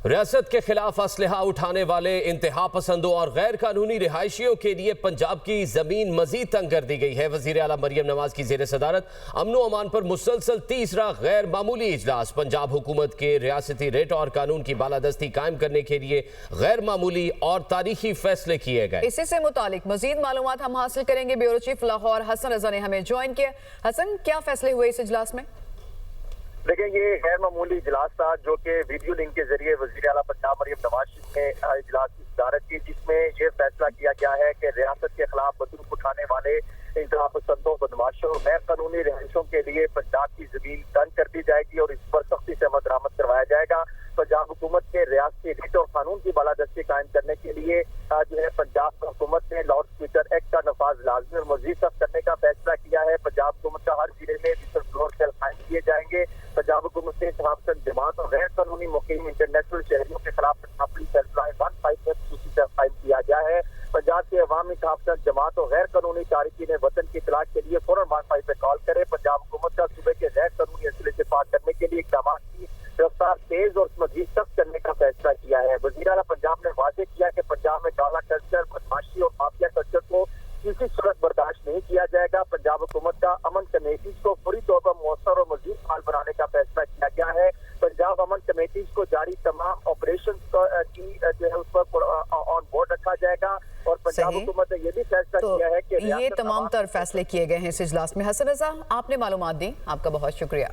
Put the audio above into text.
ریاست کے خلاف اسلحہ اٹھانے والے انتہا پسندوں اور غیر قانونی رہائشیوں کے لیے پنجاب کی زمین مزید تنگ کر دی گئی ہے۔ وزیر اعلیٰ مریم نواز کی زیر صدارت امن و امان پر مسلسل تیسرا غیر معمولی اجلاس۔ پنجاب حکومت کے ریاستی ریٹ اور قانون کی بالادستی قائم کرنے کے لیے غیر معمولی اور تاریخی فیصلے کیے گئے۔ اسی سے متعلق مزید معلومات ہم حاصل کریں گے۔ بیورو چیف لاہور حسن رضا نے ہمیں جوائن کیا۔ حسن، کیا فیصلے ہوئے اس اجلاس میں؟ دیکھیں، یہ غیر معمولی اجلاس تھا جو کہ ویڈیو لنک کے ذریعے وزیر اعلیٰ پنجاب مریم نواز نے اجلاس کی صدارت کی، جس میں یہ فیصلہ کیا گیا ہے کہ ریاست کے خلاف بندوق اٹھانے والے انتہا پسندوں، بدماشوں اور غیر قانونی رہائشوں کے لیے پنجاب کی زمین تنگ کر دی جائے گی اور اس پر سختی سے عمل درآمد کروایا جائے گا۔ پنجاب حکومت کے ریاستی ریٹ اور قانون کی بالادستی قائم کرنے کے لیے جو ہے پنجاب حکومت نے لاؤڈ اسپیکر ایکٹ کا نفاذ لازمی اور مزید سخت کرنے کا فیصلہ کیا ہے۔ پنجاب حکومت کا ہر ضلع میں وزل بلور سیل قائم کیے جائیں گے۔ پنجاب حکومت نے انتہاپسند جماعت اور غیر قانونی مقیم انٹرنیشنل شہریوں کے خلاف پولیس ہیلپ لائن 15 میں خصوصی سیل قائم کیا گیا ہے۔ پنجاب کے عوام انتہاپسند جماعت اور غیر قانونی تارکین وطن کی اطلاع کے لیے فوراً 15 پہ کال کرے۔ پنجاب حکومت کا صوبے کے غیر قانونی اسلحے سے پاک کرنے کے لیے اقدامات کی رفتار تیز اور مزید سخت کرنے کا فیصلہ کیا ہے۔ وزیر اعلیٰ پنجاب نے واضح کیا کہ پنجاب میں کالا کلچر، بدماشی اور مافیا کلچر کو کسی صورت برداشت نہیں کیا جائے گا۔ پنجاب حکومت کا امن کمیٹیز کو فوری طور پر مؤثر اور مزید فعال بنانے کا فیصلہ کیا گیا ہے۔ پنجاب امن کمیٹیز کو جاری تمام آپریشن کی جو ہے اس پر آن بورڈ رکھا جائے گا اور پنجاب حکومت نے یہ بھی فیصلہ کیا ہے کہ یہ تمام تر فیصلے کیے گئے ہیں اس اجلاس میں۔ حسن رضا، آپ نے معلومات دی، آپ کا بہت شکریہ۔